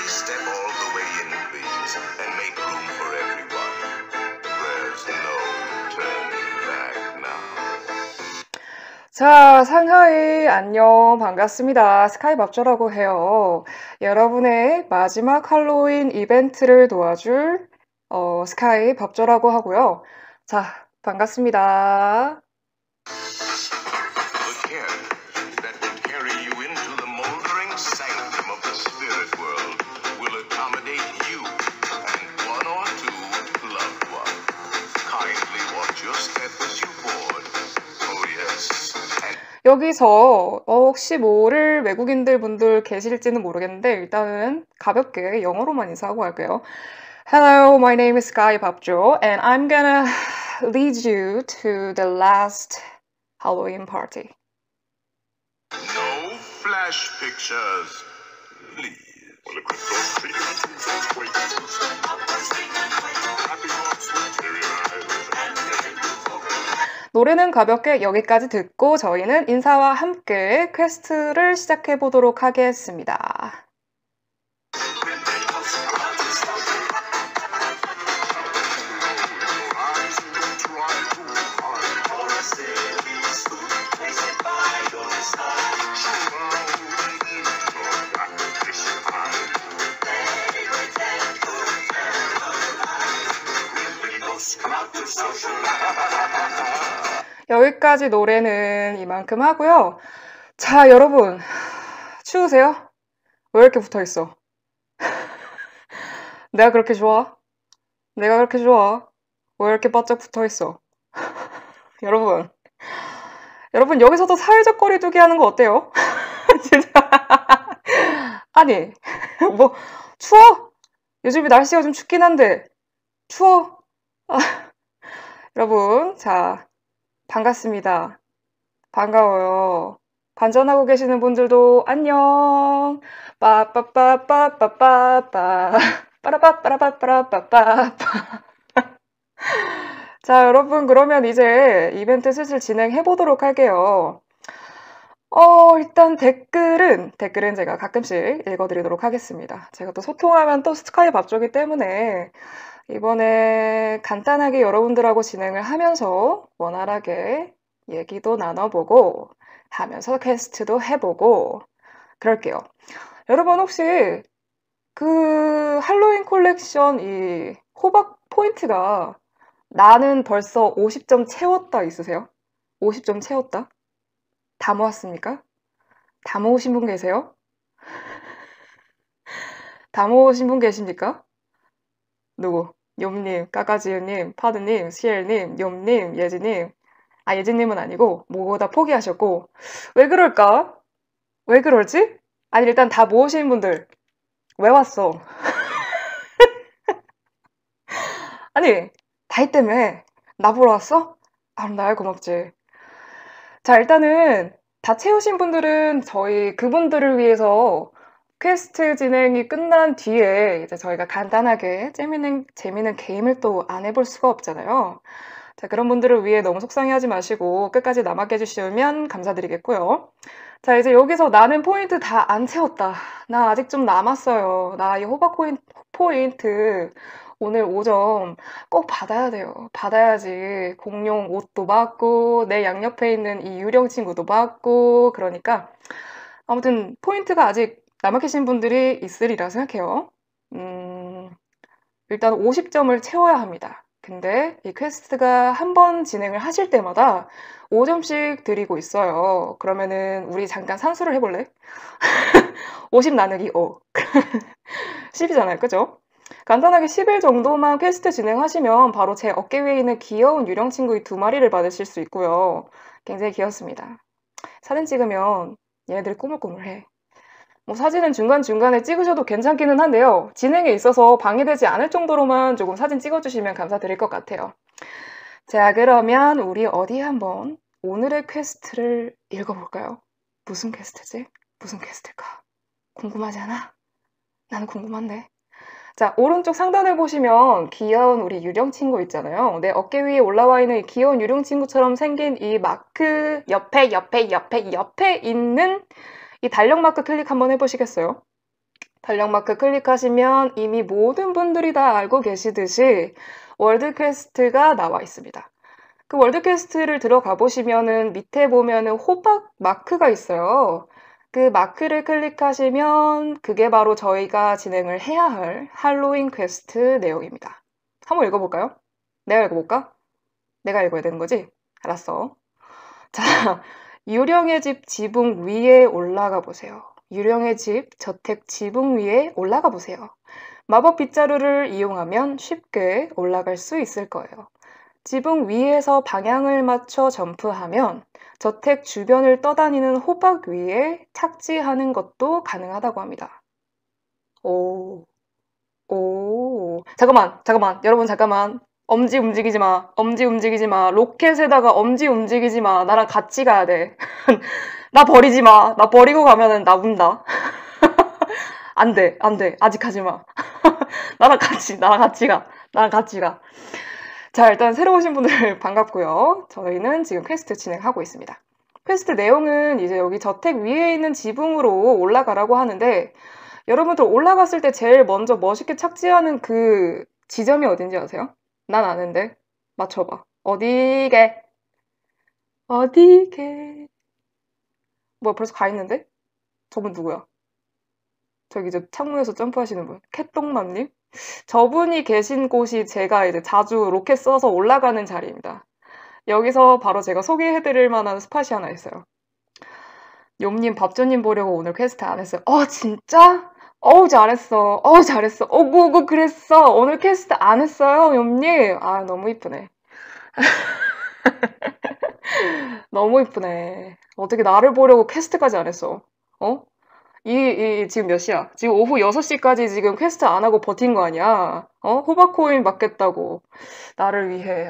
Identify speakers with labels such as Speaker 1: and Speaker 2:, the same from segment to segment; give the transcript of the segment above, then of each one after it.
Speaker 1: step all the way in, please, and make room for everyone. There's no turning back now.
Speaker 2: 자, 상하이 안녕 반갑습니다. 스카이 밥조라고 해요. 여러분의 마지막 할로윈 이벤트를 도와줄 스카이 밥조라고 하고요. 자, 반갑습니다.
Speaker 1: The care that will carry you into the moldering sanctum of the spirit world will accommodate you and one or two loved ones. Kindly watch your step as you board. Oh yes.
Speaker 2: 여기서 혹시 모를 외국인들 분들 계실지는 모르겠는데 일단은 가볍게 영어로만 인사하고 갈게요. Hello, my name is Sky Babjo and I'm gonna lead you to the last Halloween party.
Speaker 1: No flash pictures, please. Well, Christmas tree and such wait. Happy hearts with teary eyes.
Speaker 2: 노래는 가볍게 여기까지 듣고 저희는 인사와 함께 퀘스트를 시작해 보도록 하겠습니다. 여기까지 노래는 이만큼 하고요. 자, 여러분 추우세요? 왜 이렇게 붙어있어? 내가 그렇게 좋아? 내가 그렇게 좋아? 왜 이렇게 바짝 붙어있어? 여러분 여기서도 사회적 거리 두기 하는 거 어때요? 진짜 아니 뭐 추워? 요즘에 날씨가 좀 춥긴 한데 추워? 여러분 자 반갑습니다. 반가워요. 반전하고 계시는 분들도 안녕. 빠빠빠빠빠빠빠 빠라빠빠라빠빠빠빠. 자, 여러분 그러면 이제 이벤트 슬슬 진행해 보도록 할게요. 일단 댓글은 제가 가끔씩 읽어드리도록 하겠습니다. 제가 또 소통하면 또 스카이 밥조기 때문에 이번에 간단하게 여러분들하고 진행을 하면서 원활하게 얘기도 나눠보고 하면서 퀘스트도 해보고 그럴게요. 여러분 혹시 그 할로윈 콜렉션 이 호박 포인트가 나는 벌써 50점 채웠다 있으세요? 50점 채웠다? 다 모았습니까? 다 모으신 분 계세요? 다 모으신 분 계십니까? 누구? 욤님, 까까지유님, 파드님, 시엘님, 욤님, 예지님. 아, 예지님은 아니고 모두 포기하셨고. 왜 그럴까? 왜 그러지? 아니, 일단 다 모으신 분들 왜 왔어? 아니, 다이 때문에 나 보러 왔어? 아, 그럼 나야 고맙지. 자, 일단은 다 채우신 분들은 저희 그분들을 위해서 퀘스트 진행이 끝난 뒤에 이제 저희가 간단하게 재미있는 게임을 또 안 해볼 수가 없잖아요. 자, 그런 분들을 위해 너무 속상해하지 마시고 끝까지 남아 계주시면 감사드리겠고요. 자, 이제 여기서 나는 포인트 다 안 채웠다. 나 아직 좀 남았어요. 나 이 호박 포인트 오늘 5점 꼭 받아야 돼요. 받아야지 공룡 옷도 받고 내 양옆에 있는 이 유령 친구도 받고 그러니까 아무튼 포인트가 아직 남아 계신 분들이 있으리라 생각해요. 일단 50점을 채워야 합니다. 근데 이 퀘스트가 한 번 진행을 하실 때마다 5점씩 드리고 있어요. 그러면은 우리 잠깐 산수를 해볼래? 50 나누기 5. 10이잖아요. 그죠? 간단하게 10일 정도만 퀘스트 진행하시면 바로 제 어깨 위에 있는 귀여운 유령 친구 이 2마리를 받으실 수 있고요. 굉장히 귀엽습니다. 사진 찍으면 얘네들이 꾸물꾸물해. 뭐 사진은 중간중간에 찍으셔도 괜찮기는 한데요. 진행에 있어서 방해되지 않을 정도로만 조금 사진 찍어주시면 감사드릴 것 같아요. 자, 그러면 우리 어디 한번 오늘의 퀘스트를 읽어볼까요? 무슨 퀘스트지? 무슨 퀘스트일까? 궁금하지 않아? 나는 궁금한데. 자, 오른쪽 상단을 보시면 귀여운 우리 유령 친구 있잖아요. 내 어깨 위에 올라와 있는 이 귀여운 유령 친구처럼 생긴 이 마크 옆에 있는 이 달력 마크 클릭 한번 해보시겠어요? 달력 마크 클릭하시면 이미 모든 분들이 다 알고 계시듯이 월드 퀘스트가 나와 있습니다. 그 월드 퀘스트를 들어가 보시면은 밑에 보면은 호박 마크가 있어요. 그 마크를 클릭하시면 그게 바로 저희가 진행을 해야 할 할로윈 퀘스트 내용입니다. 한번 읽어볼까요? 내가 읽어볼까? 내가 읽어야 되는 거지? 알았어. 자, 유령의 집 지붕 위에 올라가 보세요. 유령의 집 저택 지붕 위에 올라가 보세요. 마법 빗자루를 이용하면 쉽게 올라갈 수 있을 거예요. 지붕 위에서 방향을 맞춰 점프하면 저택 주변을 떠다니는 호박 위에 착지하는 것도 가능하다고 합니다. 오, 잠깐만. 여러분, 잠깐만. 엄지 움직이지 마. 엄지 움직이지 마. 로켓에다가 엄지 움직이지 마. 나랑 같이 가야 돼. 나 버리지 마. 나 버리고 가면은 나 운다. 안 돼. 아직 하지 마. 나랑 같이 가. 나랑 같이 가. 자, 일단 새로 오신 분들 반갑고요. 저희는 지금 퀘스트 진행하고 있습니다. 퀘스트 내용은 이제 여기 저택 위에 있는 지붕으로 올라가라고 하는데 여러분들 올라갔을 때 제일 먼저 멋있게 착지하는 그 지점이 어딘지 아세요? 난 아는데. 맞춰봐. 어디게? 뭐야, 벌써 가 있는데? 저분 누구야? 저기 저 창문에서 점프하시는 분. 캣똥맘님? 저분이 계신 곳이 제가 이제 자주 로켓 써서 올라가는 자리입니다. 여기서 바로 제가 소개해드릴 만한 스팟이 하나 있어요. 욤님, 밥조님 보려고 오늘 퀘스트 안 했어요. 진짜? 잘했어. 그랬어. 오늘 퀘스트 안 했어요, 욤님. 너무 이쁘네. 너무 이쁘네. 어떻게 나를 보려고 퀘스트까지 안 했어? 어? 지금 몇 시야? 지금 오후 6시까지 지금 퀘스트 안 하고 버틴 거 아니야? 호박코인 받겠다고. 나를 위해.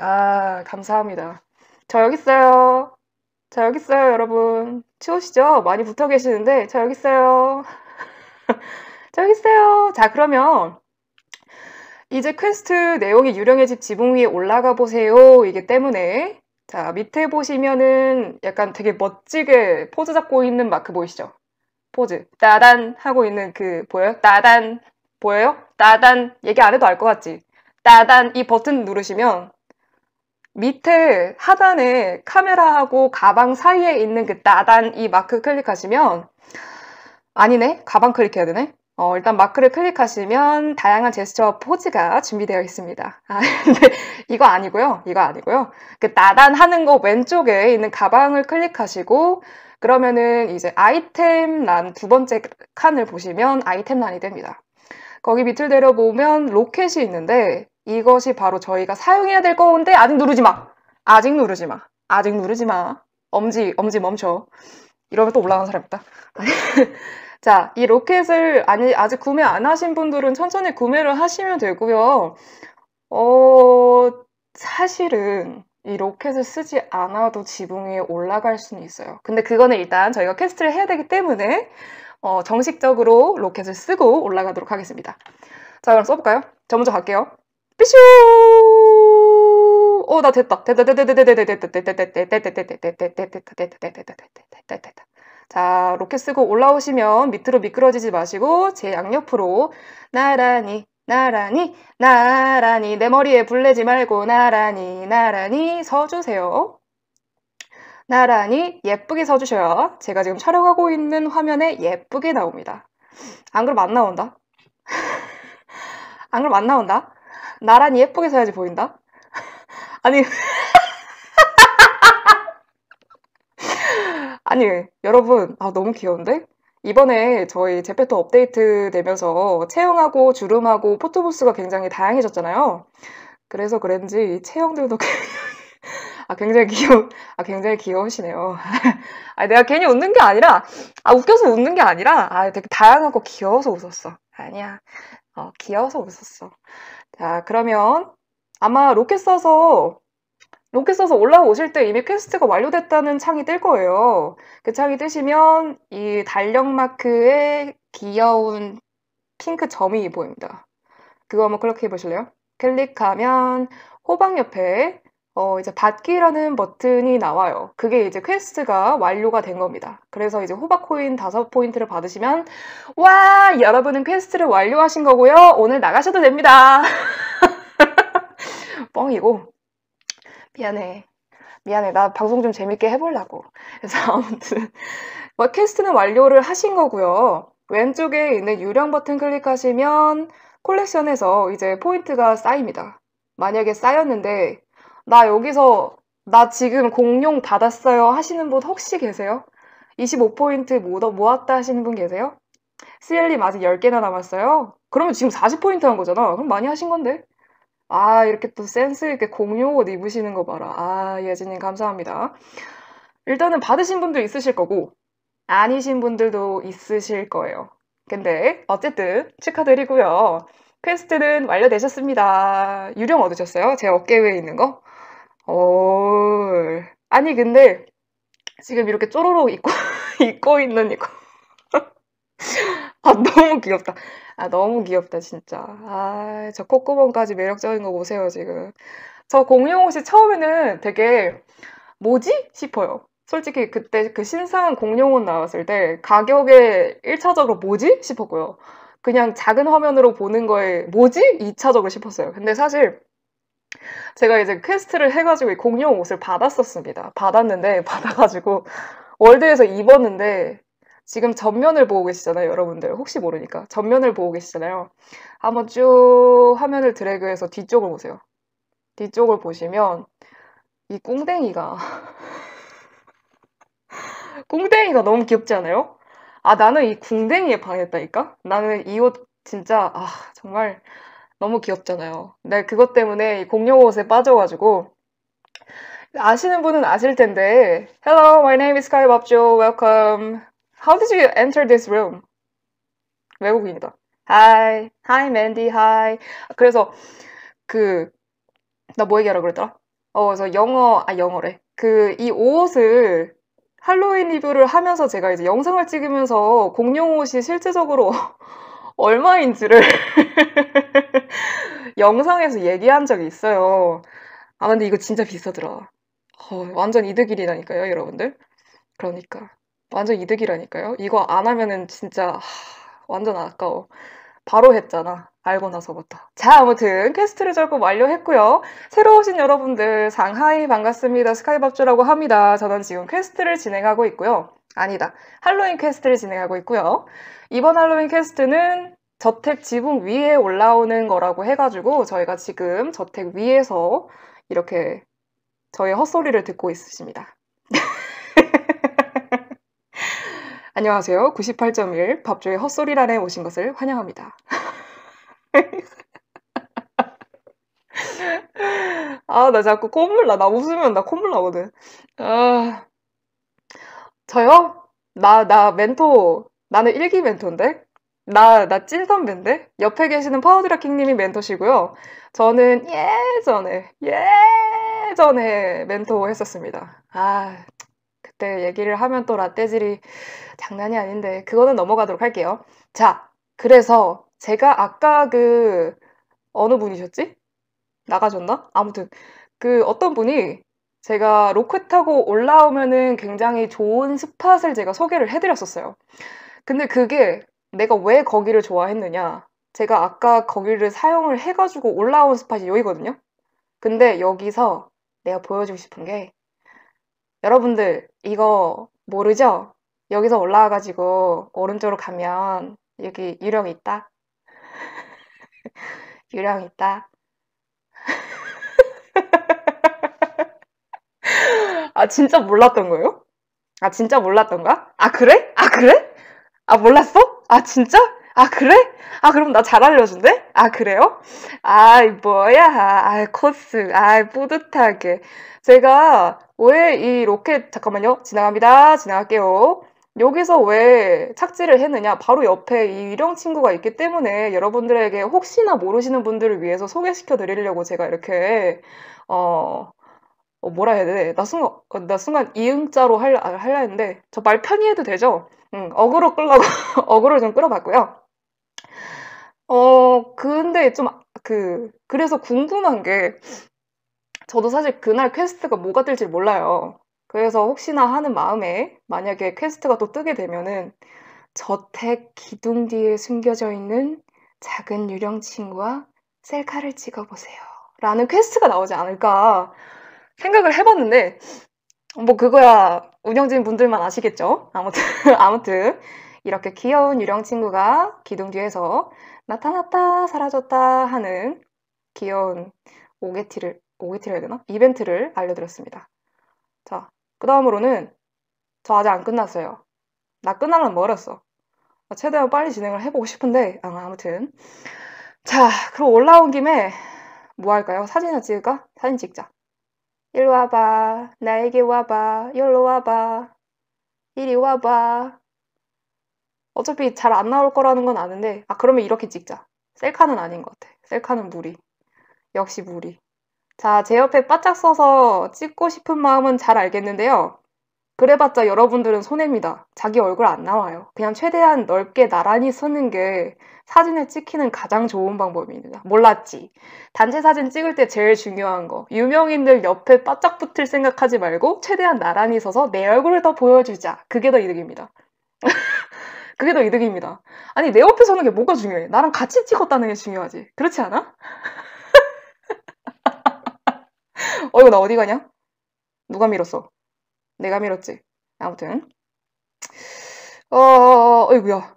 Speaker 2: 감사합니다. 저 여기 있어요. 여러분. 추우시죠? 많이 붙어 계시는데, 저 여기 있어요. 저 여기 있어요. 자, 그러면, 이제 퀘스트 내용이 유령의 집 지붕 위에 올라가 보세요. 이게 때문에. 자, 밑에 보시면은 약간 되게 멋지게 포즈 잡고 있는 마크 보이시죠? 포즈. 따단 하고 있는 그, 보여요? 따단. 보여요? 따단. 얘기 안 해도 알 것 같지? 따단. 이 버튼 누르시면, 밑에 하단에 카메라하고 가방 사이에 있는 그 따단 이 마크 클릭하시면 아니네? 가방 클릭해야 되네? 일단 마크를 클릭하시면 다양한 제스처 포즈가 준비되어 있습니다. 근데 이거 아니고요. 그 따단 하는 거 왼쪽에 있는 가방을 클릭하시고 그러면은 이제 아이템란 두 번째 칸을 보시면 아이템란이 됩니다. 거기 밑을 내려보면 로켓이 있는데 이것이 바로 저희가 사용해야 될 건데 아직 누르지 마. 엄지 멈춰. 이러면 또 올라가는 사람 있다. 자, 이 로켓을 아직 구매 안 하신 분들은 천천히 구매를 하시면 되고요. 사실은 이 로켓을 쓰지 않아도 지붕 위에 올라갈 수는 있어요. 근데 그거는 일단 저희가 퀘스트를 해야 되기 때문에 정식적으로 로켓을 쓰고 올라가도록 하겠습니다. 자, 그럼 써볼까요? 저 먼저 갈게요. 삐슈! 나 됐다. 자, 로켓 쓰고 올라오시면 밑으로 미끄러지지 마시고 제 양옆으로 나란히 내 머리에 불 내지 말고 나란히 서주세요. 나란히 예쁘게 서주셔야 제가 지금 촬영하고 있는 화면에 예쁘게 나옵니다. 안 그러면 안 나온다. 나란히 예쁘게 서야지 보인다. 아니 여러분 너무 귀여운데? 이번에 저희 제페토 업데이트 되면서 체형하고 주름하고 포토부스가 굉장히 다양해졌잖아요. 그래서 그런지 이 체형들도 굉장히 귀여우시네요. 내가 괜히 웃는 게 아니라, 웃겨서 웃는 게 아니라, 되게 다양하고 귀여워서 웃었어. 아니야. 귀여워서 웃었어. 자, 그러면 아마 로켓 써서 올라오실 때 이미 퀘스트가 완료됐다는 창이 뜰 거예요. 그 창이 뜨시면 이 달력 마크에 귀여운 핑크 점이 보입니다. 그거 한번 클릭해 보실래요? 클릭하면 호박 옆에 이제 받기라는 버튼이 나와요. 그게 이제 퀘스트가 완료가 된 겁니다. 그래서 이제 호박코인 5포인트를 받으시면, 와! 여러분은 퀘스트를 완료하신 거고요. 오늘 나가셔도 됩니다. 뻥이고. 미안해. 미안해. 나 방송 좀 재밌게 해보려고. 그래서 아무튼, 퀘스트는 완료를 하신 거고요. 왼쪽에 있는 유령 버튼 클릭하시면 콜렉션에서 이제 포인트가 쌓입니다. 만약에 쌓였는데, 나 지금 공룡 받았어요 하시는 분 혹시 계세요? 25포인트 모았다 하시는 분 계세요? CL님 아직 10개나 남았어요? 그러면 지금 40포인트 한 거잖아. 그럼 많이 하신 건데? 아, 이렇게 또 센스 있게 공룡 옷 입으시는 거 봐라. 아, 예진님 감사합니다. 일단은 받으신 분도 있으실 거고, 아니신 분들도 있으실 거예요. 근데 어쨌든 축하드리고요. 퀘스트는 완료되셨습니다. 유령 얻으셨어요? 제 어깨 위에 있는 거? 아니 근데 지금 이렇게 쪼로록 입고 입고 있는 이거 너무 귀엽다. 너무 귀엽다 진짜. 저 콧구멍까지 매력적인 거 보세요 지금. 저 공룡 옷이 처음에는 되게 뭐지 싶어요. 솔직히 그때 그 신상 공룡 옷 나왔을 때 가격에 1차적으로 뭐지 싶었고요. 그냥 작은 화면으로 보는 거에 뭐지 2차적으로 싶었어요. 근데 사실 제가 이제 퀘스트를 해가지고 이 공룡 옷을 받았었습니다. 받아가지고 월드에서 입었는데 지금 전면을 보고 계시잖아요, 여러분들. 혹시 모르니까. 전면을 보고 계시잖아요. 한번 쭉 화면을 드래그해서 뒤쪽을 보세요. 뒤쪽을 보시면 이 꿍댕이가 너무 귀엽지 않아요? 나는 이 궁뎅이에 반했다니까? 나는 이 옷 진짜, 정말 너무 귀엽잖아요. 네, 그것 때문에 이 공룡 옷에 빠져가지고 아시는 분은 아실 텐데 Hello, my name is Sky Babjo. Welcome. How did you enter this room? 외국인이다. Hi, hi Mandy, hi. 그래서 나 뭐 얘기하라고 그랬더라? 그래서 영어래. 이 옷을 할로윈 리뷰를 하면서 제가 이제 영상을 찍으면서 공룡 옷이 실제적으로 얼마인지를 영상에서 얘기한 적이 있어요. 근데 이거 진짜 비싸더라. 완전 이득일이라니까요, 여러분들. 그러니까. 완전 이득이라니까요. 이거 안 하면은 진짜 완전 아까워. 바로 했잖아. 알고 나서부터. 자, 아무튼 퀘스트를 조금 완료했고요. 새로 오신 여러분들 상하이 반갑습니다. 스카이밥주라고 합니다. 저는 지금 퀘스트를 진행하고 있고요. 아니다. 할로윈 퀘스트를 진행하고 있고요. 이번 할로윈 퀘스트는 저택 지붕 위에 올라오는 거라고 해가지고 저희가 지금 저택 위에서 이렇게 저의 헛소리를 듣고 있으십니다. 안녕하세요. 98.1 밥조의 헛소리란에 오신 것을 환영합니다. 나 자꾸 콧물 나. 나 웃으면 나 콧물 나거든. 저요? 나는 일기 멘토인데? 나 찐 선배인데? 옆에 계시는 파워드라킹님이 멘토시고요. 저는 예전에 멘토 했었습니다. 그때 얘기를 하면 또 라떼질이 장난이 아닌데, 그거는 넘어가도록 할게요. 자, 그래서 제가 아까 어느 분이셨지? 나가셨나? 아무튼, 어떤 분이 제가 로켓 타고 올라오면은 굉장히 좋은 스팟을 제가 소개를 해드렸었어요. 근데 그게 내가 왜 거기를 좋아했느냐? 제가 아까 거기를 사용을 해가지고 올라온 스팟이 여기거든요? 근데 여기서 내가 보여주고 싶은 게 여러분들 이거 모르죠? 여기서 올라와가지고 오른쪽으로 가면 여기 유령 있다? 유령 있다? 진짜 몰랐던 거예요? 진짜 몰랐던 거야? 그래? 그래? 몰랐어? 진짜? 그래? 그럼 나 잘 알려준대? 그래요? 뭐야. 코스. 뿌듯하게. 제가 왜 이 로켓, 잠깐만요. 지나갈게요. 여기서 왜 착지를 했느냐? 바로 옆에 이 유령 친구가 있기 때문에 여러분들에게 혹시나 모르시는 분들을 위해서 소개시켜 드리려고 제가 이렇게, 뭐라 해야 돼? 나 순간 이응자로 하려 했는데, 저 말 편히 해도 되죠? 어그로 끌라고, 어그로 좀 끌어봤고요. 근데 좀, 그래서 궁금한 게, 저도 사실 그날 퀘스트가 뭐가 뜰지 몰라요. 그래서 혹시나 하는 마음에 만약에 퀘스트가 또 뜨게 되면은 저택 기둥 뒤에 숨겨져 있는 작은 유령 친구와 셀카를 찍어보세요. 라는 퀘스트가 나오지 않을까 생각을 해봤는데, 뭐 그거야 운영진 분들만 아시겠죠? 아무튼, 아무튼 이렇게 귀여운 유령 친구가 기둥 뒤에서 나타났다 사라졌다 하는 귀여운 오게티를 해야 되나? 이벤트를 알려드렸습니다. 자, 그 다음으로는 저 아직 안 끝났어요. 나 끝나면 멀었어. 최대한 빨리 진행을 해보고 싶은데 아무튼 자, 그럼 올라온 김에 뭐 할까요? 사진을 찍을까? 사진 찍자. 일로 와봐. 나에게 와봐. 여기로 와봐. 이리 와봐. 어차피 잘 안 나올 거라는 건 아는데 그러면 이렇게 찍자. 셀카는 아닌 것 같아. 셀카는 무리. 역시 무리. 자, 제 옆에 바짝 서서 찍고 싶은 마음은 잘 알겠는데요. 그래봤자 여러분들은 손해입니다. 자기 얼굴 안 나와요. 그냥 최대한 넓게 나란히 서는 게 사진을 찍히는 가장 좋은 방법입니다. 몰랐지? 단체 사진 찍을 때 제일 중요한 거. 유명인들 옆에 바짝 붙을 생각하지 말고 최대한 나란히 서서 내 얼굴을 더 보여주자. 그게 더 이득입니다. 그게 더 이득입니다. 아니, 내 옆에 서는 게 뭐가 중요해? 나랑 같이 찍었다는 게 중요하지. 그렇지 않아? 이거 나 어디 가냐? 누가 밀었어? 내가 밀었지. 아무튼 어이구야.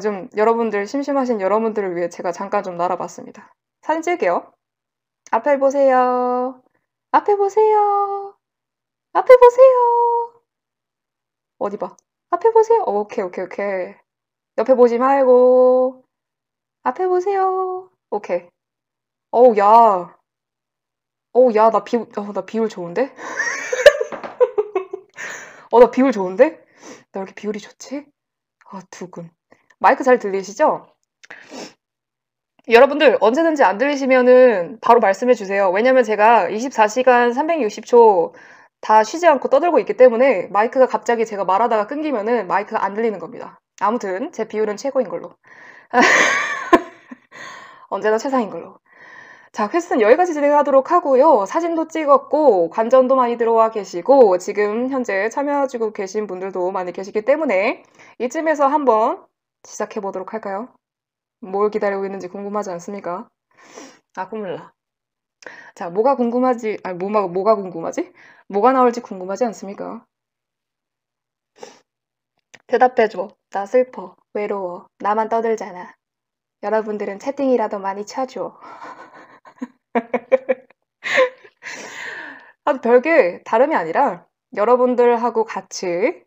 Speaker 2: 좀 여러분들 심심하신 여러분들을 위해 제가 잠깐 좀 날아봤습니다. 사진 찍을게요. 앞에 보세요. 앞에 보세요. 앞에 보세요. 어디 봐. 앞에 보세요. 오케이. 옆에 보지 말고 앞에 보세요. 오케이. 야. 야, 나 비율 좋은데? 나 비율 좋은데? 나 왜 이렇게 비율이 좋지? 두근. 마이크 잘 들리시죠? 여러분들 언제든지 안 들리시면은 바로 말씀해 주세요. 왜냐면 제가 24시간 360초 다 쉬지 않고 떠들고 있기 때문에 마이크가 갑자기 제가 말하다가 끊기면은 마이크가 안 들리는 겁니다. 아무튼 제 비율은 최고인 걸로. 언제나 최상인 걸로. 자, 퀘스트는 여기까지 진행하도록 하고요. 사진도 찍었고 관전도 많이 들어와 계시고 지금 현재 참여해주고 계신 분들도 많이 계시기 때문에 이쯤에서 한번 시작해 보도록 할까요? 뭘 기다리고 있는지 궁금하지 않습니까? 콧물 나. 자, 뭐가 궁금하지? 뭐가 궁금하지? 뭐가 나올지 궁금하지 않습니까? 대답해줘. 나 슬퍼. 외로워. 나만 떠들잖아. 여러분들은 채팅이라도 많이 쳐줘. 별게 다름이 아니라 여러분들하고 같이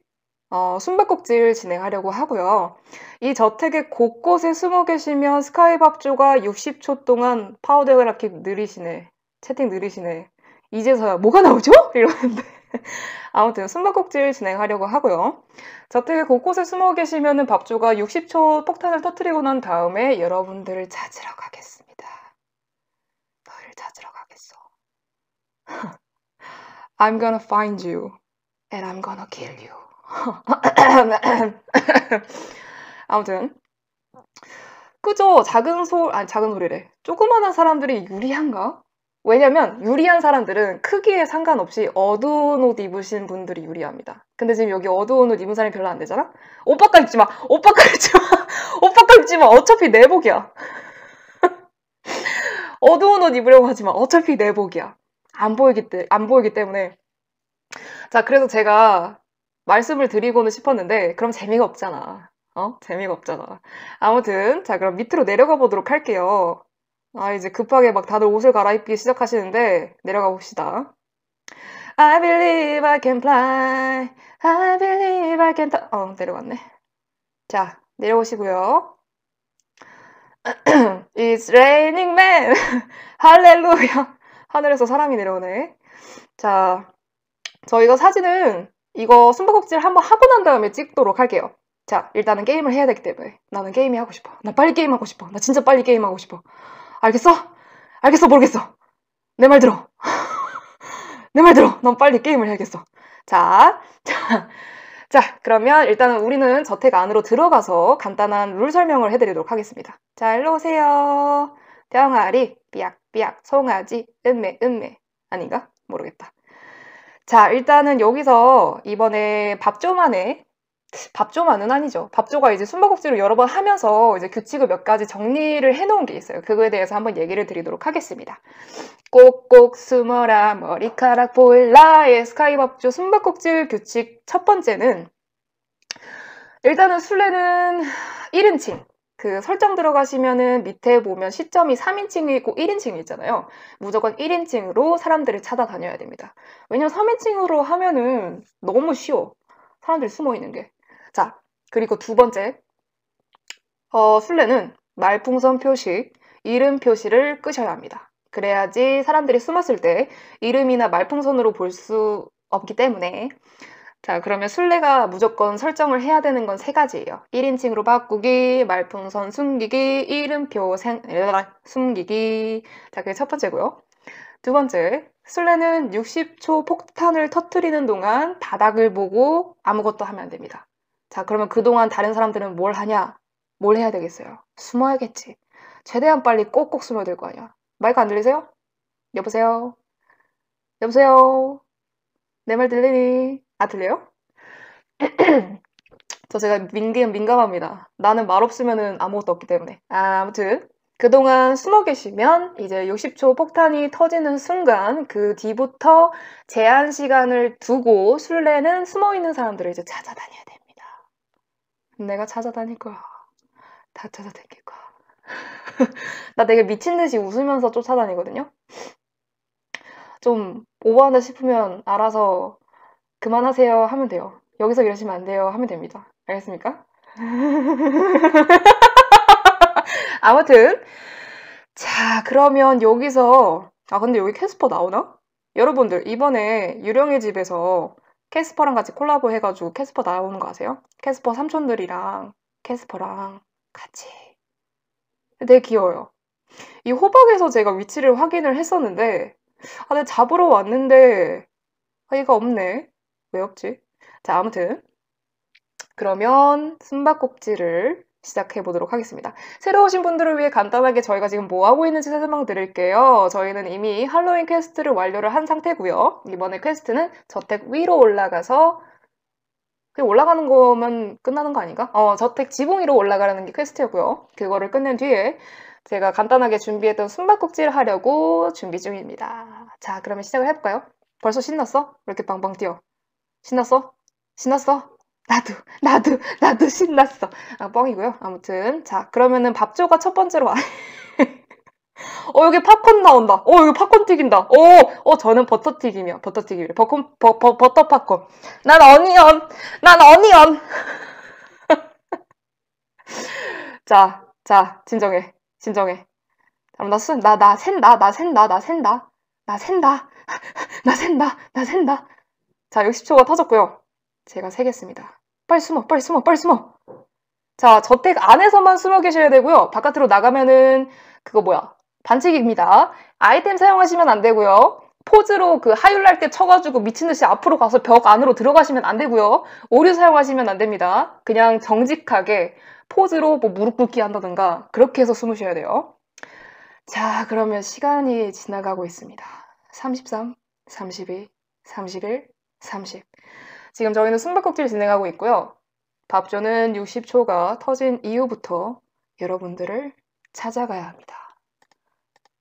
Speaker 2: 숨바꼭질 진행하려고 하고요. 이 저택의 곳곳에 숨어 계시면 스카이밥조가 60초 동안 파워데그라킥 느리시네. 채팅 느리시네. 이제서야 뭐가 나오죠? 이러는데 아무튼 숨바꼭질 진행하려고 하고요. 저택의 곳곳에 숨어 계시면 밥조가 60초 폭탄을 터뜨리고 난 다음에 여러분들을 찾으러 가겠습니다. 너희를 찾으러 가겠어. I'm gonna find you and I'm gonna kill you. 아무튼 그죠? 작은 소리래. 조그마한 사람들이 유리한가? 왜냐면 유리한 사람들은 크기에 상관없이 어두운 옷 입으신 분들이 유리합니다. 근데 지금 여기 어두운 옷 입은 사람이 별로 안 되잖아? 오빠가 입지 마. 어차피 내복이야. 어두운 옷 입으려고 하지 마. 어차피 내복이야. 안 보이기 때문에. 자, 그래서 제가 말씀을 드리고는 싶었는데 그럼 재미가 없잖아. 재미가 없잖아. 아무튼 자, 그럼 밑으로 내려가 보도록 할게요. 이제 급하게 막 다들 옷을 갈아입기 시작하시는데 내려가 봅시다. I believe I can fly. I believe I can 내려갔네. 자, 내려오시고요. It's raining man. 할렐루야. 하늘에서 사람이 내려오네. 자, 저희가 사진은 이거 숨바꼭질 한번 하고 난 다음에 찍도록 할게요. 자, 일단은 게임을 해야 되기 때문에 나는 게임이 하고 싶어. 나 빨리 게임하고 싶어. 나 진짜 빨리 게임하고 싶어. 알겠어? 모르겠어. 내 말 들어. 난 빨리 게임을 해야겠어. 자, 그러면 일단은 우리는 저택 안으로 들어가서 간단한 룰 설명을 해드리도록 하겠습니다. 자, 일로 오세요. 병아리, 삐약삐약, 송아지, 음메. 아닌가? 모르겠다. 자, 일단은 여기서 이번에 밥조만의 밥조만은 아니죠. 밥조가 이제 숨바꼭질을 여러 번 하면서 이제 규칙을 몇 가지 정리를 해놓은 게 있어요. 그거에 대해서 한번 얘기를 드리도록 하겠습니다. 꼭꼭 숨어라 머리카락 보일라의 스카이 밥조 숨바꼭질 규칙 첫 번째는 일단은 술래는 1인칭. 그 설정 들어가시면은 밑에 보면 시점이 3인칭이 있고 1인칭이 있잖아요. 무조건 1인칭으로 사람들을 찾아다녀야 됩니다. 왜냐면 3인칭으로 하면은 너무 쉬워. 사람들이 숨어 있는 게. 자, 그리고 두 번째. 술래는 말풍선 표시, 이름 표시를 끄셔야 합니다. 그래야지 사람들이 숨었을 때 이름이나 말풍선으로 볼 수 없기 때문에 자, 그러면 술래가 무조건 설정을 해야 되는 건 세 가지예요. 1인칭으로 바꾸기, 말풍선 숨기기, 이름표 숨기기. 자, 그게 첫 번째고요. 두 번째, 술래는 60초 폭탄을 터뜨리는 동안 바닥을 보고 아무것도 하면 안 됩니다. 자, 그러면 그동안 다른 사람들은 뭘 하냐? 뭘 해야 되겠어요? 숨어야겠지. 최대한 빨리 꼭꼭 숨어야 될 거 아니야. 마이크 안 들리세요? 여보세요? 여보세요? 내 말 들리니? 아, 들려요? 제가 민감합니다. 나는 말 없으면은 아무것도 없기 때문에. 아무튼 그동안 숨어 계시면 이제 60초 폭탄이 터지는 순간 그 뒤부터 제한 시간을 두고 술래는 숨어 있는 사람들을 이제 찾아다녀야 됩니다. 내가 찾아다닐 거야. 다 찾아다닐 거야. 나 되게 미친 듯이 웃으면서 쫓아다니거든요. 좀 오버한다 싶으면 알아서 그만하세요 하면 돼요. 여기서 이러시면 안 돼요 하면 됩니다. 알겠습니까? 아무튼 자 그러면 여기서 근데 여기 캐스퍼 나오나? 여러분들 이번에 유령의 집에서 캐스퍼랑 같이 콜라보 해가지고 캐스퍼 나오는 거 아세요? 캐스퍼 삼촌들이랑 캐스퍼랑 같이 되게 귀여워요. 이 호박에서 제가 위치를 확인을 했었는데 근데 잡으러 왔는데 얘가 없네. 왜 없지? 자 아무튼 그러면 숨바꼭질을 시작해 보도록 하겠습니다. 새로 오신 분들을 위해 간단하게 저희가 지금 뭐 하고 있는지 설명드릴게요. 저희는 이미 할로윈 퀘스트를 완료를 한 상태고요. 이번에 퀘스트는 저택 위로 올라가서 그냥 올라가는 거면 끝나는 거 아닌가? 저택 지붕 위로 올라가라는 게 퀘스트였고요. 그거를 끝낸 뒤에 제가 간단하게 준비했던 숨바꼭질 하려고 준비 중입니다. 자, 그러면 시작을 해볼까요? 벌써 신났어? 왜 이렇게 빵빵 뛰어? 신났어? 신났어? 나도 신났어. 뻥이고요. 아무튼 자 그러면은 밥조가 첫 번째로 여기 팝콘 나온다. 여기 팝콘 튀긴다. 저는 버터튀김이요. 버터튀김이래. 버터 팝콘. 난 어니언. 자, 진정해. 그럼 나 샌다. 자, 60초가 터졌고요. 제가 세겠습니다. 빨리 숨어. 자, 저택 안에서만 숨어 계셔야 되고요. 바깥으로 나가면은 그거 뭐야? 반칙입니다. 아이템 사용하시면 안 되고요. 포즈로 그 하율날 때 쳐가지고 미친듯이 앞으로 가서 벽 안으로 들어가시면 안 되고요. 오류 사용하시면 안 됩니다. 그냥 정직하게 포즈로 뭐 무릎 꿇기 한다든가 그렇게 해서 숨으셔야 돼요. 자, 그러면 시간이 지나가고 있습니다. 33, 32, 31, 30. 지금 저희는 숨바꼭질 진행하고 있고요. 밥조는 60초가 터진 이후부터 여러분들을 찾아가야 합니다.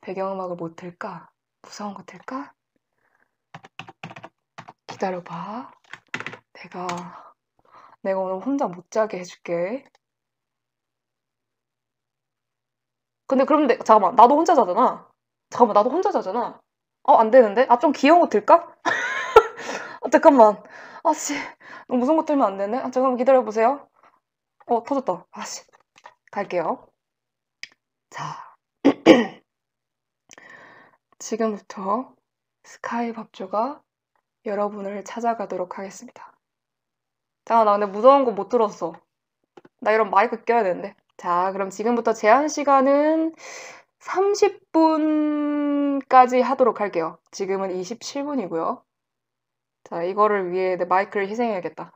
Speaker 2: 배경음악을 뭐 틀까? 무서운 거 틀까? 기다려봐. 내가 오늘 혼자 못 자게 해줄게. 근데 잠깐만, 나도 혼자 자잖아. 안 되는데? 좀 귀여운 거 틀까? 잠깐만. 너무 무서운 거 틀면 안 되네. 잠깐만 기다려보세요. 터졌다. 갈게요. 자. 지금부터 스카이 밥조가 여러분을 찾아가도록 하겠습니다. 나 근데 무서운 거 못 들었어. 나 이런 마이크 껴야 되는데. 자, 그럼 지금부터 제한 시간은 30분까지 하도록 할게요. 지금은 27분이고요. 자, 이거를 위해 내 마이크를 희생해야겠다.